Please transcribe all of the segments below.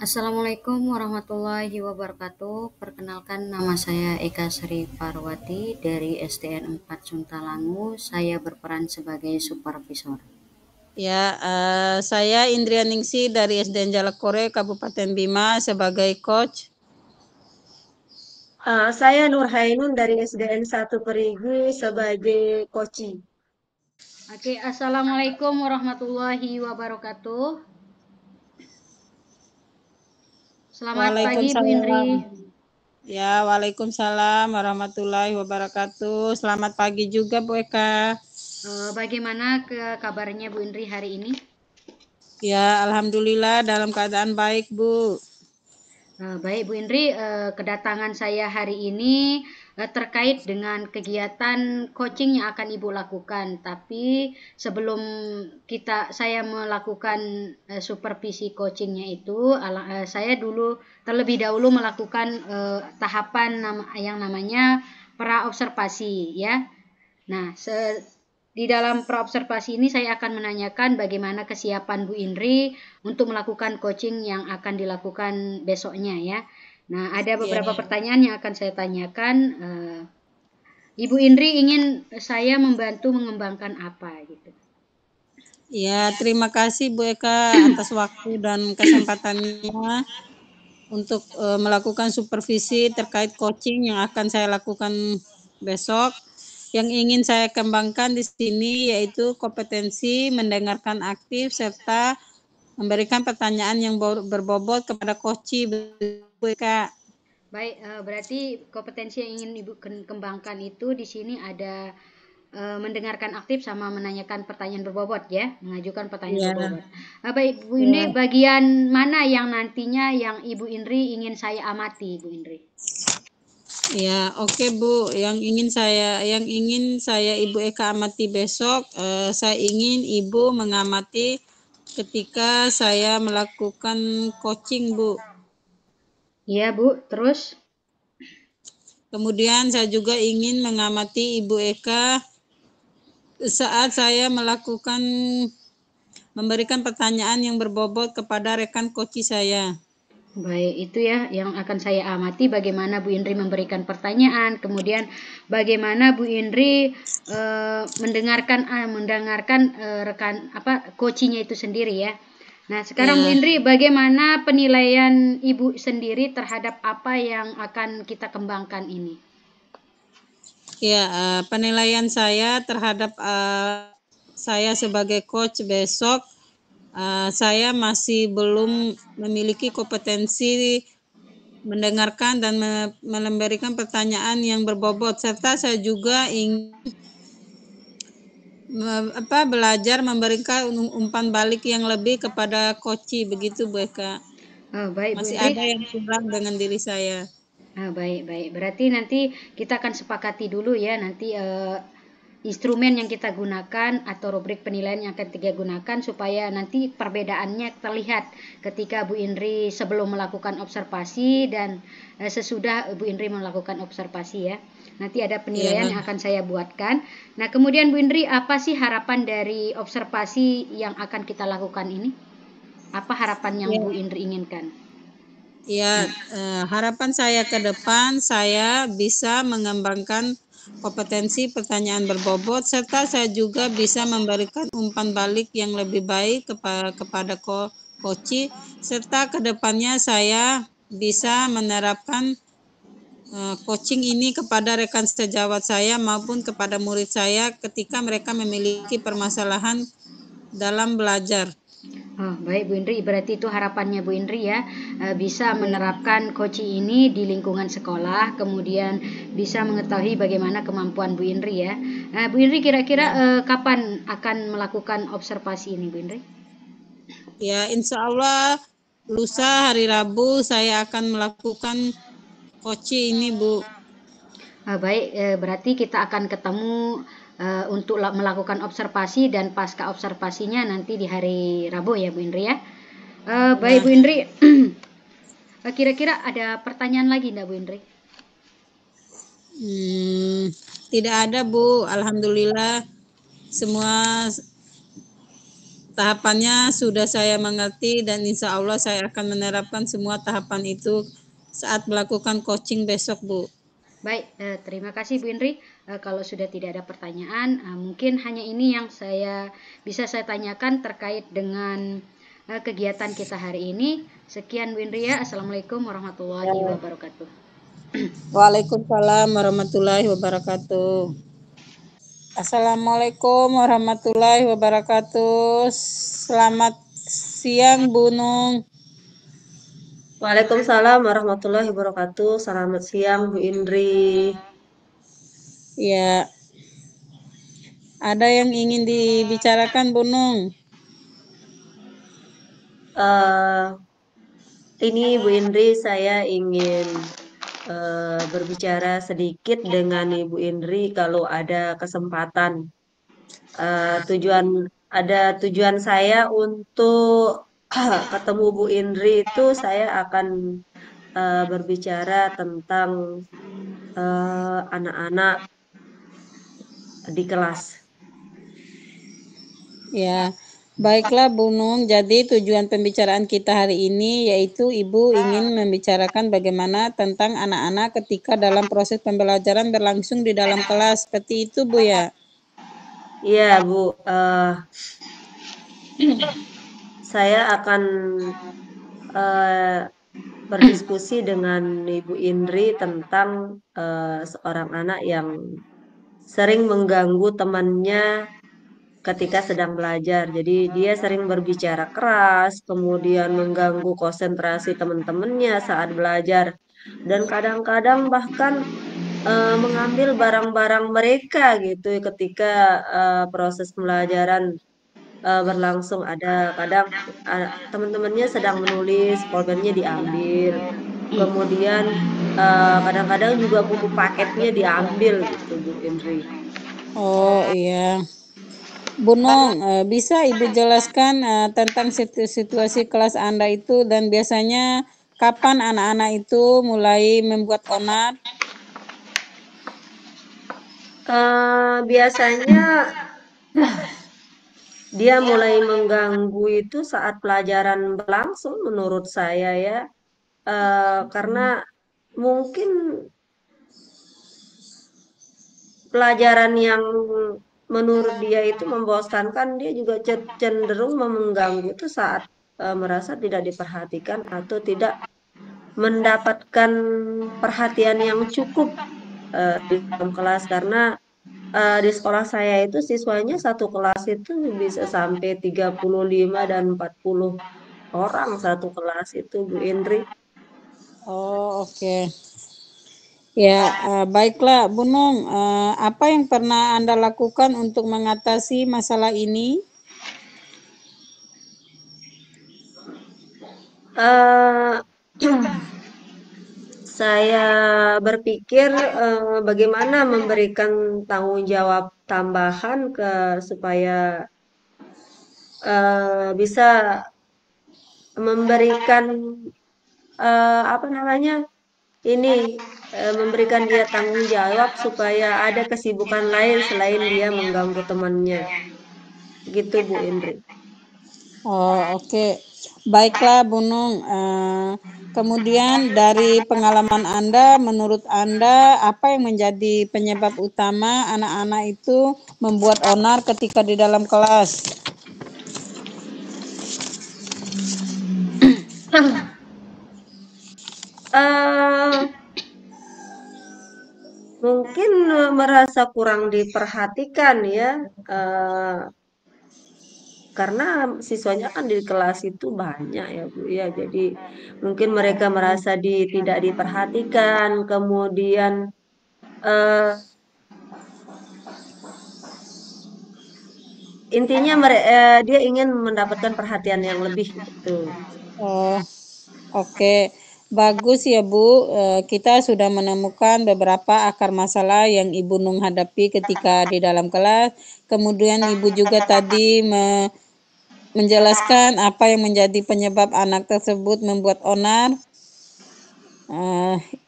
Assalamualaikum warahmatullahi wabarakatuh. Perkenalkan, nama saya Eka Sri Parwati dari SDN 4 Suntalangu. Saya berperan sebagai supervisor. Ya, saya Indria Ningsi dari SDN Jalakore, Kabupaten Bima sebagai coach. Saya Nur Hainun dari SDN 1 Perigi sebagai koci. Oke, Assalamualaikum warahmatullahi wabarakatuh. Selamat pagi Bu Indri. Ya, waalaikumsalam warahmatullahi wabarakatuh. Selamat pagi juga Bu Eka. Bagaimana kabarnya Bu Indri hari ini? Ya, alhamdulillah dalam keadaan baik Bu. Baik Bu Indri, kedatangan saya hari ini terkait dengan kegiatan coaching yang akan Ibu lakukan. Tapi sebelum saya melakukan supervisi coachingnya itu, saya terlebih dahulu melakukan tahapan yang namanya praobservasi ya. Nah, di dalam praobservasi ini saya akan menanyakan bagaimana kesiapan Bu Indri untuk melakukan coaching yang akan dilakukan besoknya ya. Nah, ada beberapa pertanyaan yang akan saya tanyakan. Ibu Indri ingin saya membantu mengembangkan apa gitu. Ya, terima kasih Bu Eka atas waktu dan kesempatannya untuk melakukan supervisi terkait coaching yang akan saya lakukan besok. Yang ingin saya kembangkan di sini yaitu kompetensi mendengarkan aktif serta memberikan pertanyaan yang berbobot kepada coach Bu Eka. Baik, berarti kompetensi yang ingin Ibu kembangkan itu di sini ada mendengarkan aktif sama menanyakan pertanyaan berbobot ya, mengajukan pertanyaan berbobot. Baik Bu Indri, bagian mana yang nantinya yang Ibu Indri ingin saya amati, Bu Indri? Ya, oke Bu. Yang ingin saya Ibu Eka amati besok, saya ingin Ibu mengamati ketika saya melakukan coaching, Bu. Iya, Bu. Terus? Kemudian saya juga ingin mengamati Ibu Eka saat saya memberikan pertanyaan yang berbobot kepada rekan coach saya. Baik, itu ya yang akan saya amati, bagaimana Bu Indri memberikan pertanyaan, kemudian bagaimana Bu Indri mendengarkan rekan coachnya itu sendiri ya. Nah, sekarang Bu Indri, bagaimana penilaian Ibu sendiri terhadap apa yang akan kita kembangkan ini? Ya, penilaian saya terhadap saya sebagai coach besok, saya masih belum memiliki kompetensi mendengarkan dan memberikan pertanyaan yang berbobot, serta saya juga ingin belajar memberikan umpan balik yang lebih kepada coach, begitu Bu Eka. Baik, masih Bu Indri. Ada yang kurang dengan diri saya. Baik. Berarti nanti kita akan sepakati dulu ya, nanti instrumen yang kita gunakan atau rubrik penilaian yang akan kita gunakan supaya nanti perbedaannya terlihat ketika Bu Indri sebelum melakukan observasi dan sesudah Bu Indri melakukan observasi ya. Nanti ada penilaian yang akan saya buatkan. Nah, kemudian Bu Indri, apa sih harapan dari observasi yang akan kita lakukan ini? Apa harapan yang Bu Indri inginkan? Ya, harapan saya ke depan saya bisa mengembangkan kompetensi pertanyaan berbobot serta saya juga bisa memberikan umpan balik yang lebih baik kepada coach serta kedepannya saya bisa menerapkan coaching ini kepada rekan sejawat saya maupun kepada murid saya ketika mereka memiliki permasalahan dalam belajar. Oh, baik Bu Indri, berarti itu harapannya Bu Indri ya, bisa menerapkan coaching ini di lingkungan sekolah, kemudian bisa mengetahui bagaimana kemampuan Bu Indri ya. Bu Indri kira-kira kapan akan melakukan observasi ini Bu Indri? Ya, insya Allah lusa hari Rabu saya akan melakukan coaching ini Bu. Baik, berarti kita akan ketemu untuk melakukan observasi dan pasca observasinya nanti di hari Rabu ya Bu Indri ya. Baik Bu Indri, kira-kira ada pertanyaan lagi enggak Bu Indri? Tidak ada Bu, alhamdulillah semua tahapannya sudah saya mengerti dan insya Allah saya akan menerapkan semua tahapan itu saat melakukan coaching besok Bu. Baik, terima kasih Bu Indri. Kalau sudah tidak ada pertanyaan, mungkin hanya ini yang bisa saya tanyakan terkait dengan kegiatan kita hari ini. Sekian Bu Indri ya. Assalamualaikum warahmatullahi wabarakatuh. Waalaikumsalam warahmatullahi wabarakatuh. Assalamualaikum warahmatullahi wabarakatuh. Selamat siang Bu Nung. Waalaikumsalam warahmatullahi wabarakatuh. Selamat siang Bu Indri. Ya, ada yang ingin dibicarakan Bu Nung? Ini Bu Indri, saya ingin berbicara sedikit dengan Ibu Indri kalau ada kesempatan. Tujuan saya untuk ketemu Bu Indri itu saya akan berbicara tentang anak-anak di kelas. Ya, baiklah Bu Nung. Jadi tujuan pembicaraan kita hari ini yaitu Ibu ingin membicarakan bagaimana tentang anak-anak ketika dalam proses pembelajaran berlangsung di dalam kelas. Seperti itu Bu ya? Iya Bu. Saya akan berdiskusi dengan Ibu Indri tentang seorang anak yang sering mengganggu temannya ketika sedang belajar. Jadi dia sering berbicara keras, kemudian mengganggu konsentrasi teman-temannya saat belajar, dan kadang-kadang bahkan mengambil barang-barang mereka gitu ketika proses pembelajaran berlangsung. Ada kadang teman-temannya sedang menulis, pulpennya diambil. Kemudian kadang-kadang juga buku paketnya diambil gitu Bu Indri. Oh iya. Bu Nung, bisa Ibu jelaskan tentang situasi kelas Anda itu dan biasanya kapan anak-anak itu mulai membuat onar? Biasanya dia mulai mengganggu itu saat pelajaran berlangsung menurut saya ya. Karena mungkin pelajaran yang menurut dia itu membosankan, dia juga cenderung mengganggu itu saat merasa tidak diperhatikan atau tidak mendapatkan perhatian yang cukup di dalam kelas. Karena di sekolah saya itu siswanya satu kelas itu bisa sampai 35 dan 40 orang satu kelas itu Bu Indri. Oh oke. Ya, baiklah Bu Nung, apa yang pernah Anda lakukan untuk mengatasi masalah ini? Saya berpikir bagaimana memberikan tanggung jawab tambahan supaya bisa memberikan apa namanya memberikan dia tanggung jawab supaya ada kesibukan lain selain dia mengganggu temannya. Gitu Bu Indri. Oh oke. Baiklah Bu Nung, kemudian dari pengalaman Anda, menurut Anda apa yang menjadi penyebab utama anak-anak itu membuat onar ketika di dalam kelas? Mungkin merasa kurang diperhatikan ya, karena siswanya kan di kelas itu banyak ya Bu ya. Jadi mungkin mereka merasa tidak diperhatikan, kemudian eh, intinya dia ingin mendapatkan perhatian yang lebih gitu. Oh, oke. Bagus ya Bu. Kita sudah menemukan beberapa akar masalah yang Ibu Nung hadapi ketika di dalam kelas. Kemudian Ibu juga tadi menjelaskan apa yang menjadi penyebab anak tersebut membuat onar.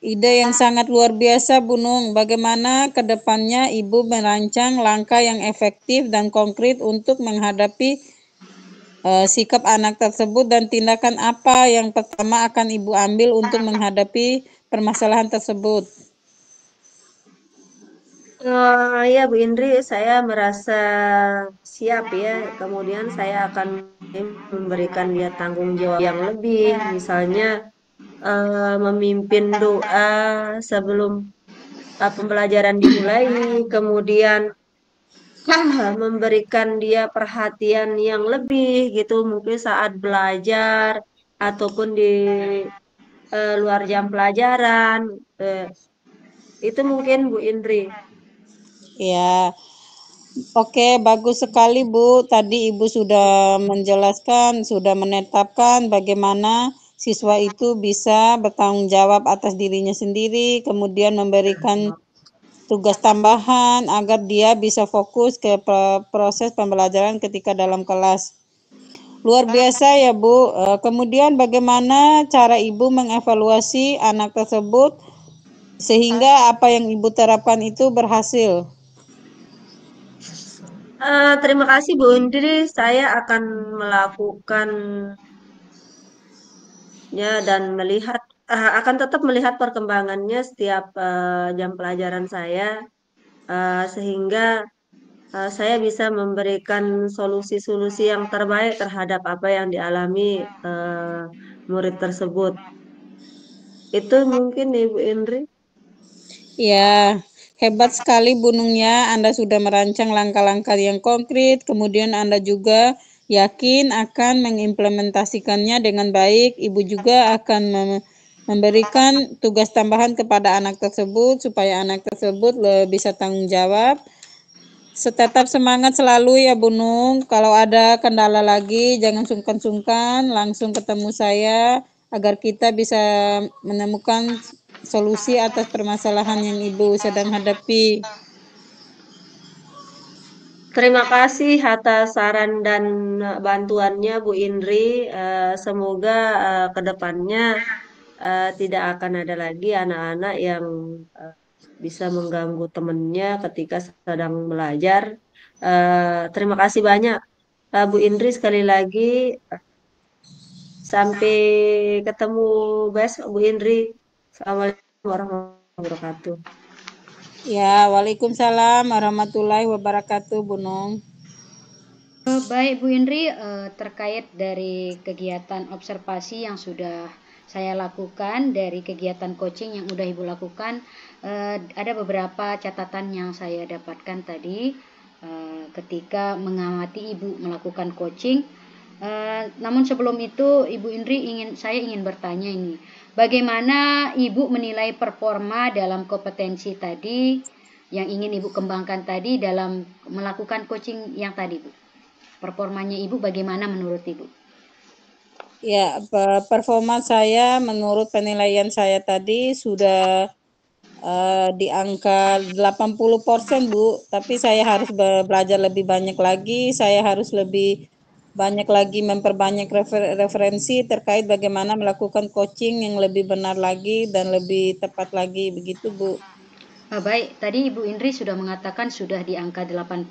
Ide yang sangat luar biasa, Bu Nung. Bagaimana ke depannya Ibu merancang langkah yang efektif dan konkret untuk menghadapi sikap anak tersebut dan tindakan apa yang pertama akan Ibu ambil untuk menghadapi permasalahan tersebut? Ya Bu Indri, saya merasa siap ya. Kemudian saya akan memberikan dia tanggung jawab yang lebih, misalnya memimpin doa sebelum pembelajaran dimulai, kemudian memberikan dia perhatian yang lebih gitu, mungkin saat belajar ataupun di luar jam pelajaran. Eh, itu mungkin Bu Indri. Ya, oke, bagus sekali Bu. Tadi Ibu sudah menjelaskan, sudah menetapkan bagaimana siswa itu bisa bertanggung jawab atas dirinya sendiri, kemudian memberikan tugas tambahan agar dia bisa fokus ke proses pembelajaran ketika dalam kelas. Luar biasa ya Bu. Kemudian bagaimana cara Ibu mengevaluasi anak tersebut sehingga apa yang Ibu terapkan itu berhasil? Terima kasih Bu Indri, saya akan melakukan ya dan melihat akan tetap melihat perkembangannya setiap jam pelajaran saya sehingga saya bisa memberikan solusi-solusi yang terbaik terhadap apa yang dialami murid tersebut. Itu mungkin Ibu Indri. Ya, hebat sekali Bunungnya. Anda sudah merancang langkah-langkah yang konkret, kemudian Anda juga yakin akan mengimplementasikannya dengan baik. Ibu juga akan memberikan tugas tambahan kepada anak tersebut supaya anak tersebut bisa tanggung jawab. Tetap semangat selalu ya Bunung. Kalau ada kendala lagi jangan sungkan-sungkan, langsung ketemu saya agar kita bisa menemukan solusi atas permasalahan yang Ibu sedang hadapi. Terima kasih atas saran dan bantuannya Bu Indri. Semoga ke depannya tidak akan ada lagi anak-anak yang eh, bisa mengganggu temannya ketika sedang belajar. Terima kasih banyak Bu Indri sekali lagi. Sampai ketemu besok Bu Indri. Assalamualaikum warahmatullahi wabarakatuh. Ya, Waalaikumsalam warahmatullahi wabarakatuh, Bunung. Baik Bu Indri, terkait dari kegiatan observasi yang sudah saya lakukan, dari kegiatan coaching yang sudah Ibu lakukan, ada beberapa catatan yang saya dapatkan tadi ketika mengamati Ibu melakukan coaching. Namun sebelum itu saya ingin bertanya ini, bagaimana Ibu menilai performa dalam kompetensi tadi yang ingin Ibu kembangkan tadi dalam melakukan coaching yang tadi Bu? Performanya Ibu bagaimana menurut Ibu? Ya, performa saya menurut penilaian saya tadi sudah di angka 80% Bu, tapi saya harus belajar lebih banyak lagi, saya harus lebih banyak lagi memperbanyak referensi terkait bagaimana melakukan coaching yang lebih benar lagi dan lebih tepat lagi, begitu Bu. Baik, tadi Ibu Indri sudah mengatakan sudah di angka 80%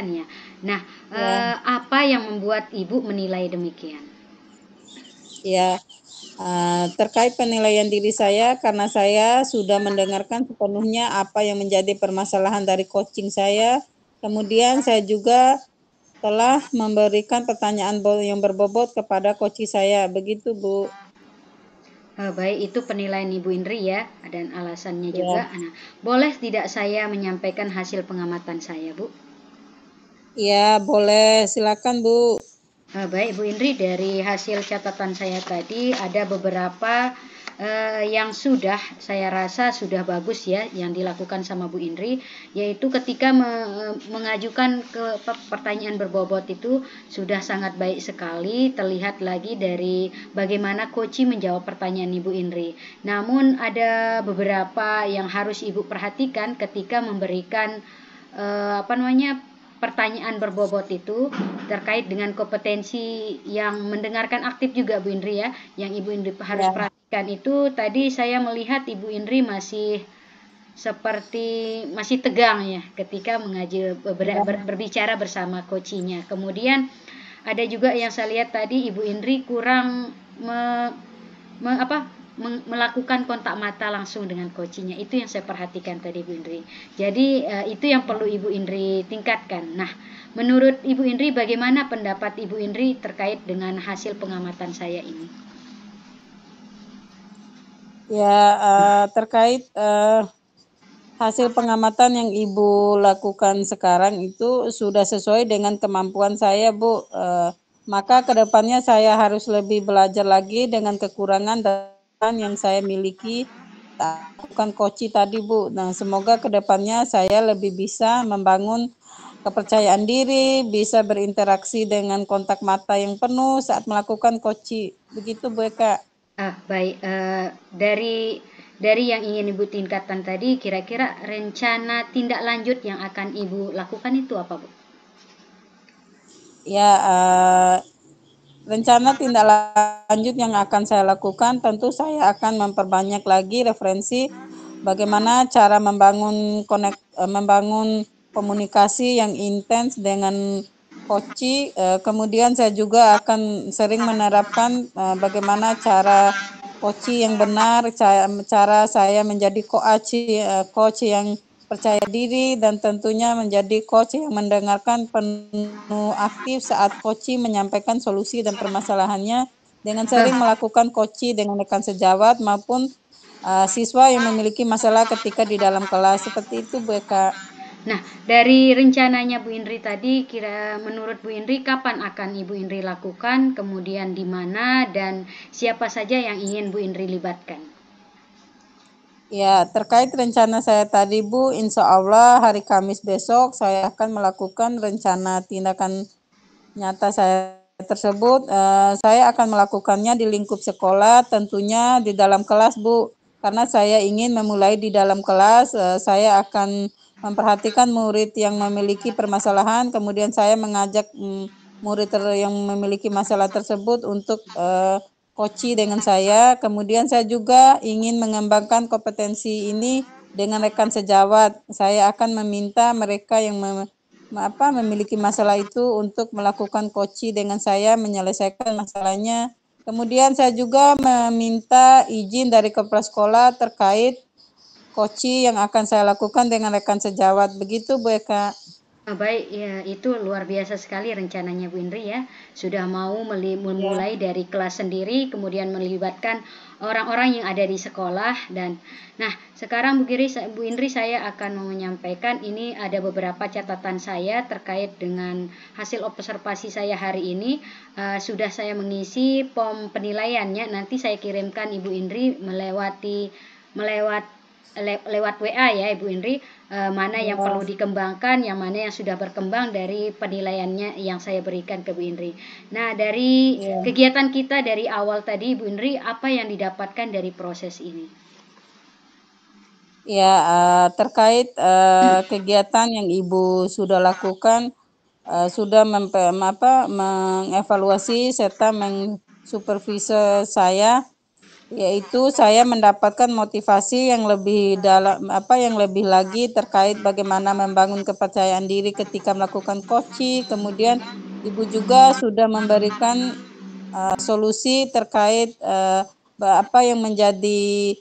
ya. Nah, Ya, apa yang membuat Ibu menilai demikian? ya. Terkait penilaian diri saya, karena saya sudah mendengarkan sepenuhnya apa yang menjadi permasalahan dari coaching saya. Kemudian saya juga telah memberikan pertanyaan yang berbobot kepada coach saya. Begitu, Bu. Baik, itu penilaian Ibu Indri ya, dan alasannya Ya, juga. Nah, boleh tidak saya menyampaikan hasil pengamatan saya, Bu? ya boleh, silakan Bu. Baik, Bu Indri, dari hasil catatan saya tadi ada beberapa yang sudah saya rasa sudah bagus ya yang dilakukan sama Bu Indri, yaitu ketika mengajukan ke pertanyaan berbobot itu sudah sangat baik sekali, terlihat lagi dari bagaimana Koci menjawab pertanyaan Ibu Indri. Namun ada beberapa yang harus Ibu perhatikan ketika memberikan pertanyaan berbobot itu terkait dengan kompetensi yang mendengarkan aktif juga Bu Indri ya. Yang Ibu Indri harus Ya, perhatikan itu tadi saya melihat Ibu Indri masih seperti masih tegang ya ketika ya, berbicara bersama coachnya. Kemudian ada juga yang saya lihat tadi Ibu Indri kurang melakukan kontak mata langsung dengan coachnya. Itu yang saya perhatikan tadi Bu Indri. Jadi itu yang perlu Ibu Indri tingkatkan. Nah, menurut Ibu Indri bagaimana pendapat Ibu Indri terkait dengan hasil pengamatan saya ini? ya terkait hasil pengamatan yang Ibu lakukan sekarang itu sudah sesuai dengan kemampuan saya, Bu. Maka kedepannya saya harus lebih belajar lagi dengan kekurangan dan yang saya miliki lakukan coach tadi, Bu. Nah, semoga kedepannya saya lebih bisa membangun kepercayaan diri, bisa berinteraksi dengan kontak mata yang penuh saat melakukan coach. Begitu, Bu Eka. Baik, dari yang ingin Ibu tingkatkan tadi, kira-kira rencana tindak lanjut yang akan Ibu lakukan itu apa, Bu? Ya, rencana tindak lanjut yang akan saya lakukan, tentu saya akan memperbanyak lagi referensi bagaimana cara membangun komunikasi yang intens dengan coach. Kemudian saya juga akan sering menerapkan bagaimana cara coach yang benar, cara saya menjadi coach yang percaya diri, dan tentunya menjadi coach yang mendengarkan penuh aktif saat coach menyampaikan solusi dan permasalahannya, dengan sering melakukan coach dengan rekan sejawat maupun siswa yang memiliki masalah ketika di dalam kelas. Seperti itu, Bu Eka. Nah, dari rencananya Bu Indri tadi, menurut Bu Indri kapan akan Ibu Indri lakukan, kemudian di mana, dan siapa saja yang ingin Bu Indri libatkan? Ya, terkait rencana saya tadi, Bu, insya Allah hari Kamis besok saya akan melakukan rencana tindakan nyata saya tersebut. Saya akan melakukannya di lingkup sekolah, tentunya di dalam kelas, Bu. Karena saya ingin memulai di dalam kelas, saya akan memperhatikan murid yang memiliki permasalahan, kemudian saya mengajak murid yang memiliki masalah tersebut untuk coach dengan saya. Kemudian saya juga ingin mengembangkan kompetensi ini dengan rekan sejawat. Saya akan meminta mereka yang memiliki masalah itu untuk melakukan coach dengan saya, menyelesaikan masalahnya. Kemudian saya juga meminta izin dari kepala sekolah terkait coach yang akan saya lakukan dengan rekan sejawat. Begitu, Bu Eka. Baik, ya itu luar biasa sekali rencananya Bu Indri ya. Sudah mau memulai dari kelas sendiri, kemudian melibatkan orang-orang yang ada di sekolah. Dan nah, sekarang Bu Indri saya akan menyampaikan ini ada beberapa catatan saya terkait dengan hasil observasi saya hari ini. Sudah saya mengisi pom penilaiannya, nanti saya kirimkan Ibu Indri lewat WA ya Ibu Indri, mana yang perlu dikembangkan, yang mana yang sudah berkembang dari penilaiannya yang saya berikan ke Bu Indri. Nah, dari kegiatan kita dari awal tadi Bu Indri, apa yang didapatkan dari proses ini? Ya, terkait kegiatan yang Ibu sudah lakukan, sudah mengevaluasi serta mensupervisi saya, yaitu saya mendapatkan motivasi yang lebih dalam, yang lebih lagi terkait bagaimana membangun kepercayaan diri ketika melakukan coaching. Kemudian Ibu juga sudah memberikan solusi terkait apa yang menjadi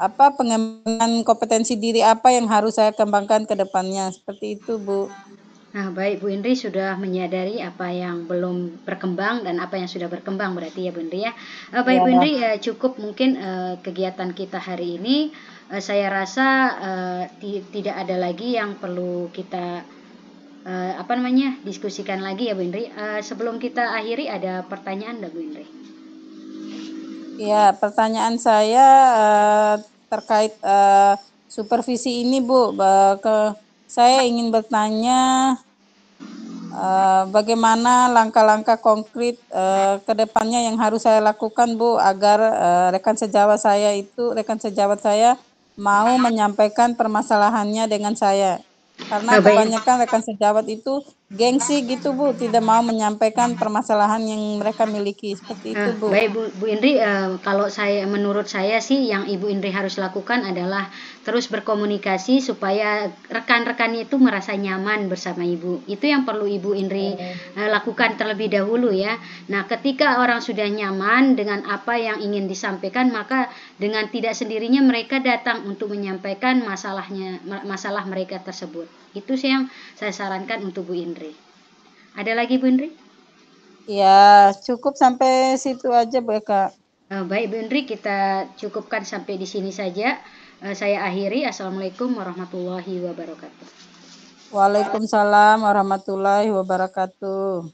pengembangan kompetensi diri apa yang harus saya kembangkan ke depannya. Seperti itu, Bu. Nah, baik Bu Indri sudah menyadari apa yang belum berkembang dan apa yang sudah berkembang berarti ya Bu Indri ya. Baik Ya, Bu dah. Indri, cukup mungkin kegiatan kita hari ini. Saya rasa tidak ada lagi yang perlu kita diskusikan lagi ya Bu Indri. Sebelum kita akhiri ada pertanyaan enggak Bu Indri? Ya, pertanyaan saya terkait supervisi ini, Bu. Saya ingin bertanya bagaimana langkah-langkah konkret ke depannya yang harus saya lakukan, Bu, agar rekan sejawat saya mau menyampaikan permasalahannya dengan saya. Karena Baik. kebanyakan rekan sejawat itu gengsi gitu, Bu, tidak mau menyampaikan permasalahan yang mereka miliki. Seperti itu, Bu. Baik Bu Indri, kalau menurut saya sih yang Ibu Indri harus lakukan adalah terus berkomunikasi supaya rekan-rekannya itu merasa nyaman bersama Ibu. Itu yang perlu Ibu Indri lakukan terlebih dahulu ya. Nah, ketika orang sudah nyaman dengan apa yang ingin disampaikan, maka dengan tidak sendirinya mereka datang untuk menyampaikan masalah mereka tersebut. Itu sih yang saya sarankan untuk Bu Indri. Ada lagi Bu Indri? Ya, cukup sampai situ aja, Bu Eka. Baik Bu Indri, kita cukupkan sampai di sini saja. Saya akhiri. Assalamualaikum warahmatullahi wabarakatuh. Waalaikumsalam warahmatullahi wabarakatuh.